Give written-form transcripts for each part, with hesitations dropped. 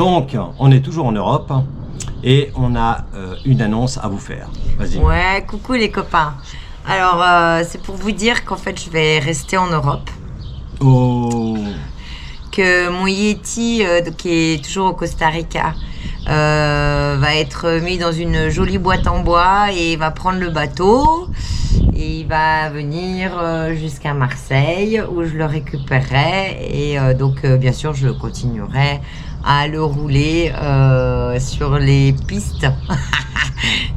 Donc, on est toujours en Europe et on a une annonce à vous faire. Vas-y. Ouais, coucou les copains. Alors, c'est pour vous dire qu'en fait, je vais rester en Europe. Oh. Que mon Yeti, qui est toujours au Costa Rica, va être mis dans une jolie boîte en bois et va prendre le bateau. Et il va venir jusqu'à Marseille où je le récupérerai. Et donc, bien sûr, je continuerai à le rouler sur les pistes.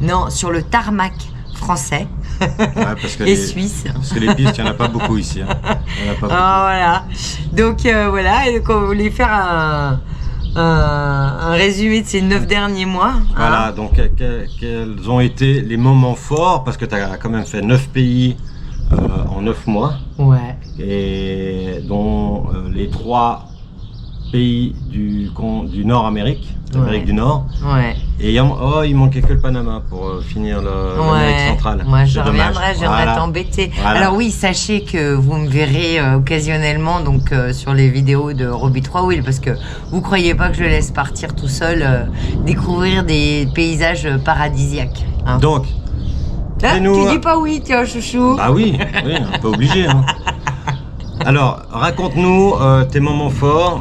Non, sur le tarmac français. Ouais, parce que et suisse. Parce que les pistes, il n'y en a pas beaucoup ici. Hein. Il y en a pas beaucoup. Voilà. Donc voilà, et donc on voulait faire un résumé de ces 9 derniers mois. Voilà, donc quels ont été les moments forts, parce que tu as quand même fait 9 pays en 9 mois. Ouais. Et dont les 3 pays du Nord-Amérique, d'Amérique du Nord. Ouais. Et il manquait que le Panama pour finir l'Amérique centrale. Moi, je reviendrai, je viendrai t'embêter. Voilà. Alors oui, sachez que vous me verrez occasionnellement donc sur les vidéos de Robbie 3 Wheel, parce que vous croyez pas que je laisse partir tout seul découvrir des paysages paradisiaques. Hein. Donc, tu dis pas oui, tiens, chouchou. Bah oui, un peu obligé. Hein. Alors, raconte-nous tes moments forts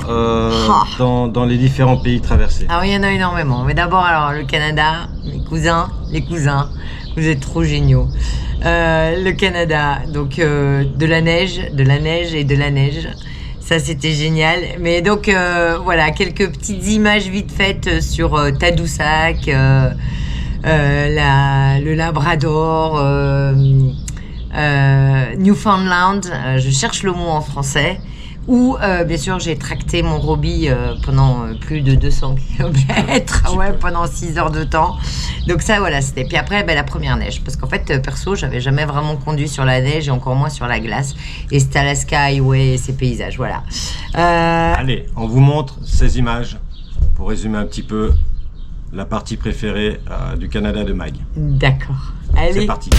dans les différents pays traversés. Ah oui, il y en a énormément. Mais d'abord, alors, le Canada, les cousins, vous êtes trop géniaux. Le Canada, donc de la neige et de la neige. Ça, c'était génial. Mais donc, voilà, quelques petites images vite faites sur Tadoussac, le Labrador, Newfoundland, je cherche le mot en français, où bien sûr j'ai tracté mon Robbie pendant plus de 200 km, ouais, pendant 6 heures de temps. Donc ça, voilà, c'était. Puis après, la première neige, parce qu'en fait, perso, j'avais jamais vraiment conduit sur la neige et encore moins sur la glace. Et c'était Alaska Highway et ces paysages, voilà. Allez, on vous montre ces images pour résumer un petit peu la partie préférée du Canada de Mag. D'accord. Allez. C'est parti.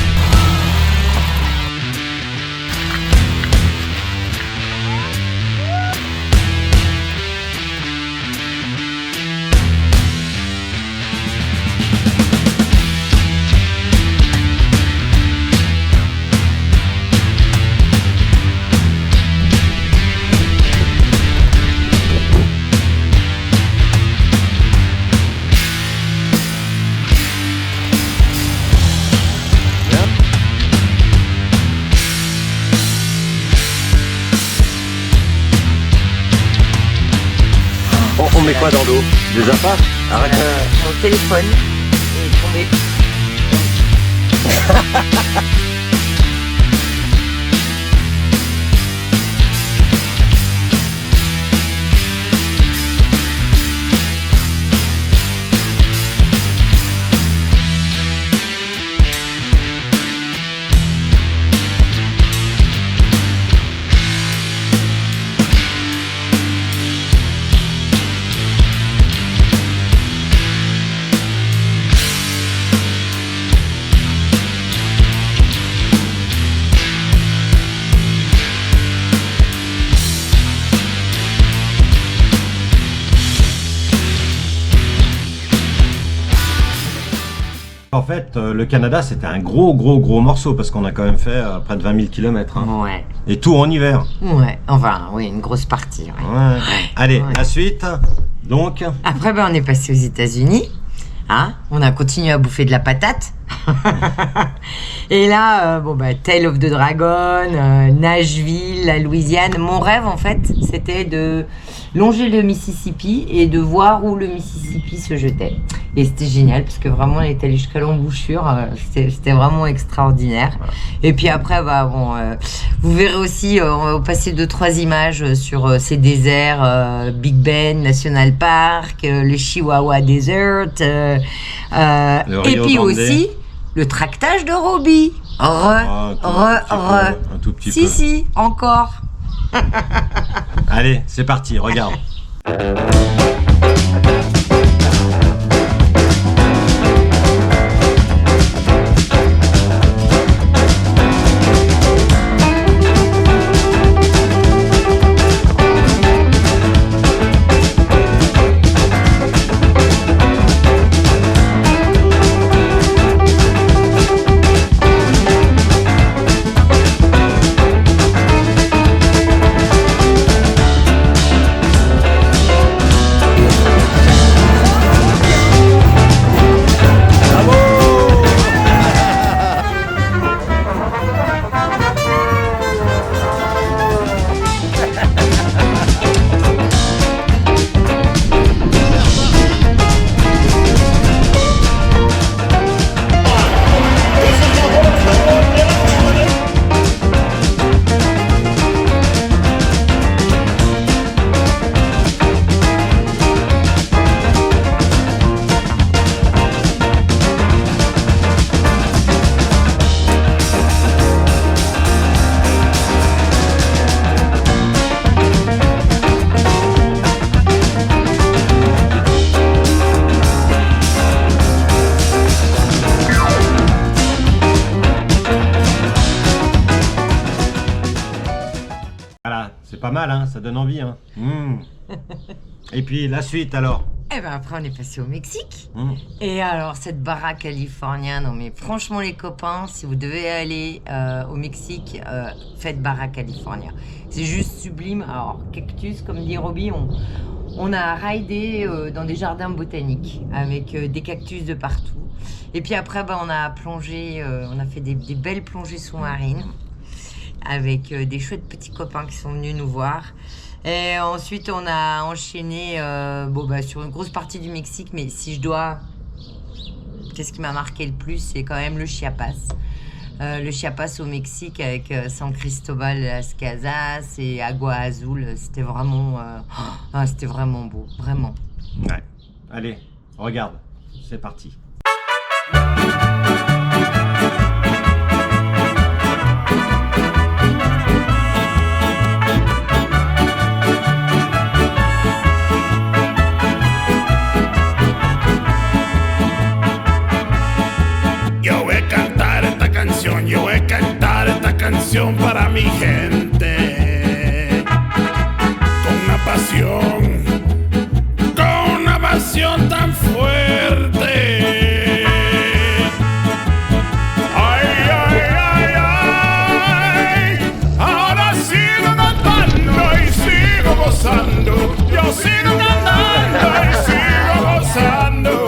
On met quoi dans l'eau? Des appâts? Arrête. Mon téléphone est tombé. En fait, le Canada, c'était un gros morceau parce qu'on a quand même fait près de 20 000 km. Hein. Ouais. Et tout en hiver. Ouais, enfin, oui, une grosse partie. Ouais. Ouais. Allez, Ouais. la suite. Donc, Après, on est passé aux États-Unis. Hein, on a continué à bouffer de la patate. Et là, Tail of the Dragon, Nashville, la Louisiane. Mon rêve, en fait, c'était de longer le Mississippi et de voir où le Mississippi se jetait. Et c'était génial parce que vraiment, on est allé jusqu'à l'embouchure. C'était vraiment extraordinaire. Et puis après, vous verrez aussi, on va passer 2-3 images sur ces déserts, Big Bend National Park, le Chihuahua Desert, Le et Rio puis Grande. aussi le tractage de Robbie. un tout petit peu. Si, encore. Allez, c'est parti, regarde. pas mal, hein, ça donne envie. Hein. Et puis la suite alors. Et ben après, on est passé au Mexique. Mmh. Et alors, cette Barra California, non mais franchement, les copains, si vous devez aller au Mexique, faites Barra California. C'est juste sublime. Alors, cactus, comme dit Roby, on a raidé dans des jardins botaniques avec des cactus de partout. Et puis après, on a plongé, on a fait des belles plongées sous-marines avec des chouettes petits copains qui sont venus nous voir. Et ensuite, on a enchaîné sur une grosse partie du Mexique, mais si je dois... Qu'est-ce qui m'a marqué le plus, c'est quand même le Chiapas. Le Chiapas au Mexique avec San Cristobal de las Casas et Agua Azul, c'était vraiment beau, vraiment. Ouais. Allez, regarde, c'est parti. Yo voy a cantar esta canción para mi gente, con una pasión tan fuerte. Ay, ay, ay, ay, ahora sigo cantando y sigo gozando, yo sigo cantando y sigo gozando.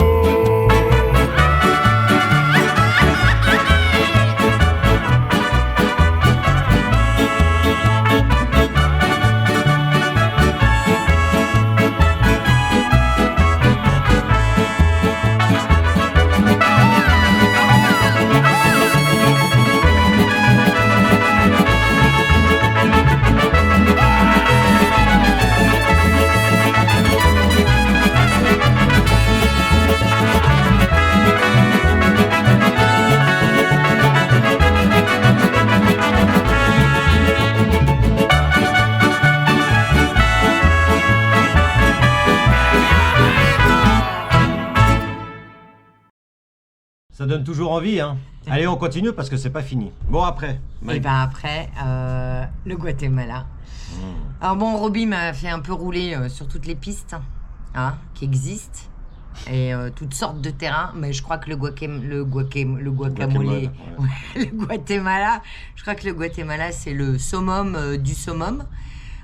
Ça donne toujours envie, hein. Allez, on continue parce que c'est pas fini. Bon, après. Et ben après, le Guatemala. Alors bon, Roby m'a fait un peu rouler sur toutes les pistes qui existent et toutes sortes de terrains, mais je crois que le guacamole, le Guatemala, je crois que le Guatemala c'est le summum du summum.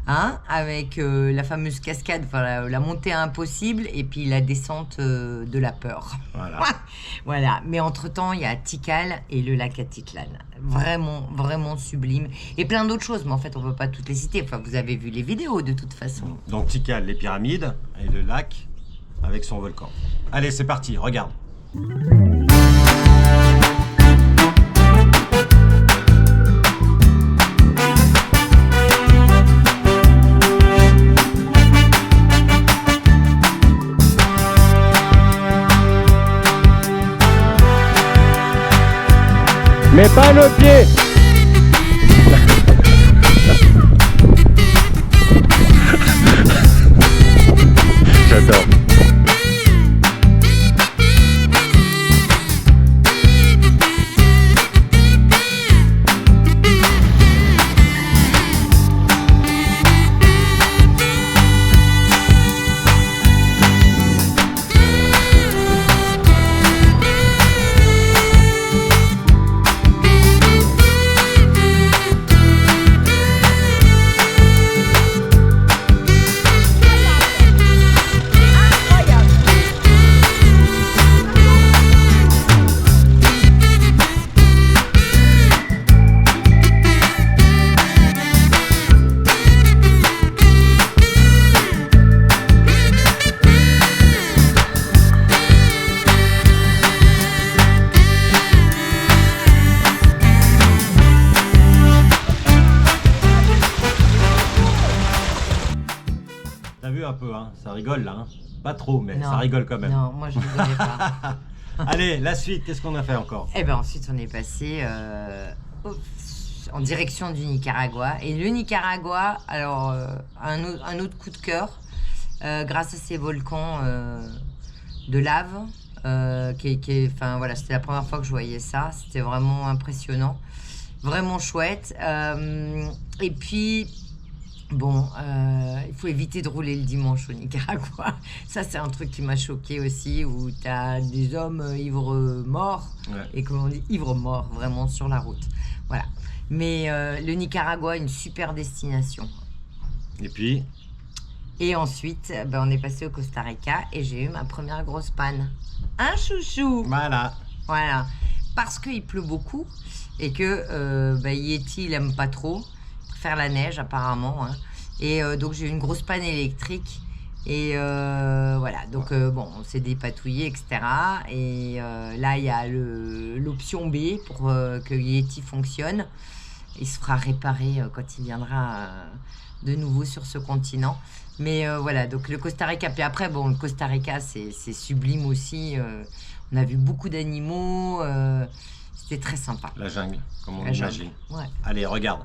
Avec la fameuse cascade, la montée impossible et puis la descente de la peur. Voilà. Voilà. Mais entre-temps, il y a Tikal et le lac Atitlan. Vraiment, vraiment sublime. Et plein d'autres choses, mais en fait, on ne peut pas toutes les citer. Enfin, vous avez vu les vidéos de toute façon. Donc Tikal, les pyramides et le lac avec son volcan. Allez, c'est parti, regarde. Mais pas nos pieds. J'adore. T'as vu un peu, hein, ça rigole là, hein. Pas trop, mais Non. ça rigole quand même. Non, moi je ne rigolais pas. Allez, la suite, qu'est-ce qu'on a fait encore? Et ben ensuite, on est passé en direction du Nicaragua. Et le Nicaragua, alors, un autre coup de cœur, grâce à ces volcans de lave, enfin voilà, c'était la première fois que je voyais ça. C'était vraiment impressionnant, vraiment chouette. Et puis, Bon, il faut éviter de rouler le dimanche au Nicaragua. Ça, c'est un truc qui m'a choqué aussi, où tu as des hommes ivres morts, et comme on dit, ivres morts, vraiment, sur la route. Voilà. Mais le Nicaragua, une super destination. Et puis, Et ensuite, on est passé au Costa Rica, et j'ai eu ma première grosse panne. Un chouchou! voilà. Voilà. Parce qu'il pleut beaucoup, et que Yeti, il aime pas trop. Faire la neige apparemment, hein. Et donc j'ai eu une grosse panne électrique et voilà, donc bon, on s'est dépatouillé, etc. Et là il y a l'option B pour que Yeti fonctionne. Il se fera réparer quand il viendra de nouveau sur ce continent. Mais voilà, donc le Costa Rica, puis après bon, le Costa Rica c'est sublime aussi. On a vu beaucoup d'animaux, c'était très sympa. La jungle, comme on La jungle, imagine. ouais. Allez, regarde.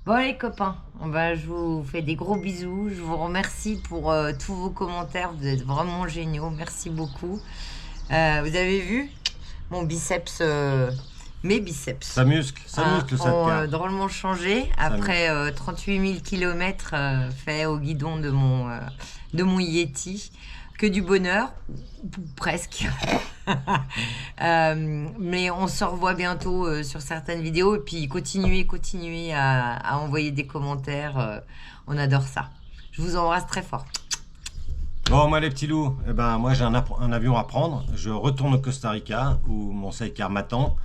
Bon les copains, je vous fais des gros bisous. Je vous remercie pour tous vos commentaires. Vous êtes vraiment géniaux. Merci beaucoup. Vous avez vu mon biceps, mes biceps Ça muscle ça te ont garde. drôlement changé après 38 000 km faits au guidon de mon Yeti. Que du bonheur, ou presque. Mais on se revoit bientôt sur certaines vidéos. Et puis continuez à envoyer des commentaires. On adore ça. Je vous embrasse très fort. Bon, moi les petits loups, moi j'ai un avion à prendre. Je retourne au Costa Rica où mon sidecar m'attend.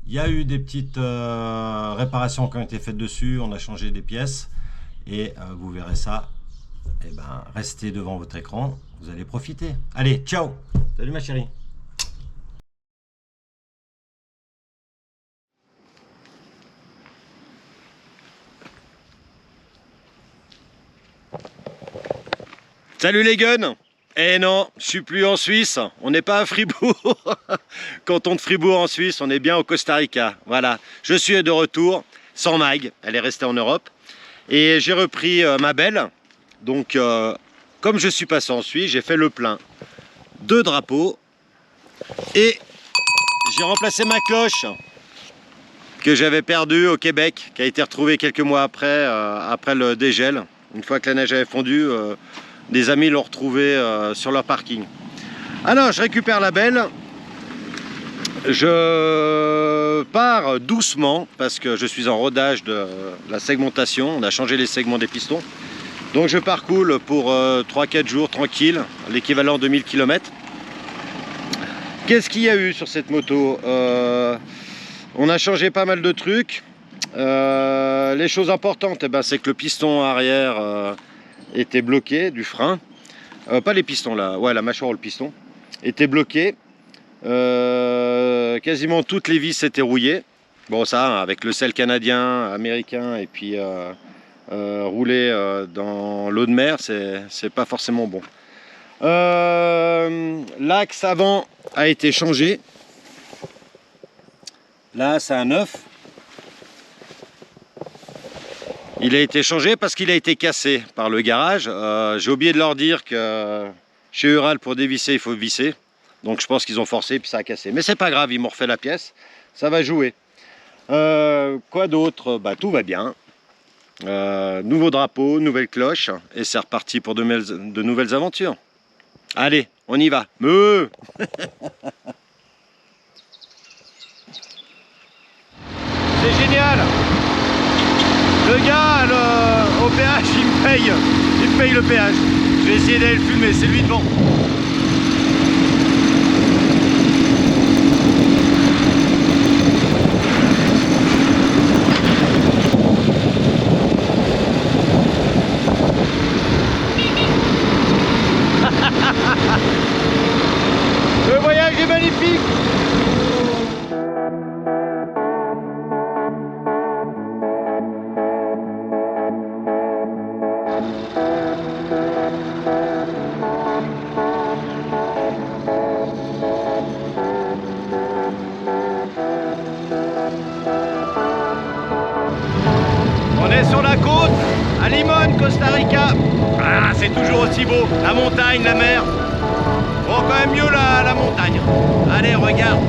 Il y a eu des petites réparations qui ont été faites dessus. On a changé des pièces et vous verrez ça. Restez devant votre écran. Vous allez profiter. Allez, ciao. Salut ma chérie. Salut les guns. Eh non, je suis plus en Suisse, on n'est pas à Fribourg. Canton de Fribourg en Suisse, on est bien au Costa Rica. Voilà, je suis de retour sans Mag, elle est restée en Europe. Et j'ai repris ma belle. Donc, comme je suis passé en Suisse, j'ai fait le plein de drapeaux. Et j'ai remplacé ma cloche que j'avais perdue au Québec, qui a été retrouvée quelques mois après, après le dégel. Une fois que la neige avait fondu, des amis l'ont retrouvée sur leur parking. Alors, je récupère la belle. Je pars doucement parce que je suis en rodage de la segmentation. On a changé les segments des pistons. Donc je parcours pour 3-4 jours tranquille, l'équivalent de 1000 km. Qu'est-ce qu'il y a eu sur cette moto? On a changé pas mal de trucs. Les choses importantes, c'est que le piston arrière était bloqué du frein. Pas les pistons là, ouais, la mâchoire ou le piston était bloqué. Quasiment toutes les vis étaient rouillées. Bon, ça, avec le sel canadien, américain et puis rouler dans l'eau de mer, c'est pas forcément bon. L'axe avant a été changé. Là, c'est un neuf. Il a été changé parce qu'il a été cassé par le garage. J'ai oublié de leur dire que chez Ural, pour dévisser, il faut visser. Donc je pense qu'ils ont forcé et puis ça a cassé. Mais c'est pas grave, ils m'ont refait la pièce. Ça va jouer. Quoi d'autre? Bah tout va bien. Nouveau drapeau, nouvelle cloche, et c'est reparti pour de nouvelles aventures. Allez, on y va. Meuh. C'est génial. Le gars au péage, il me paye le péage. Je vais essayer d'aller le filmer, c'est lui devant. Le voyage est magnifique. On est sur la côte, à Limón, Costa Rica. Ah, c'est toujours aussi beau. La montagne, la mer. Bon, quand même mieux la montagne. Allez, regarde.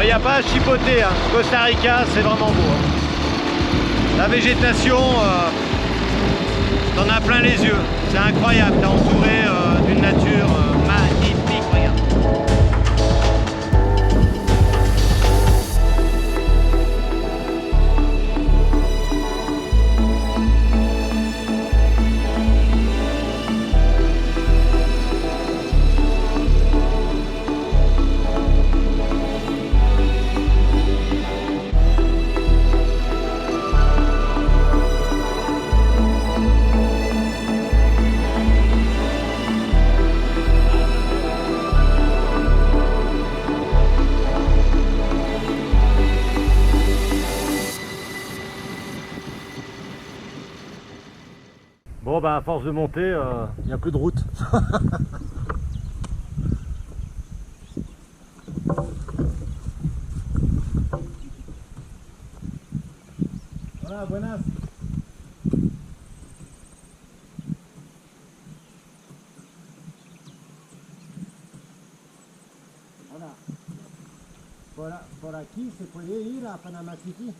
Il n'y a pas à chipoter, hein. Costa Rica, c'est vraiment beau. Hein. La végétation, t'en as plein les yeux. C'est incroyable, t'es entouré d'une nature magnifique, regarde. Bon bah à force de monter, il n'y a plus de route. Voilà, buenas. Voilà. Por aquí se puede ir a Panama City.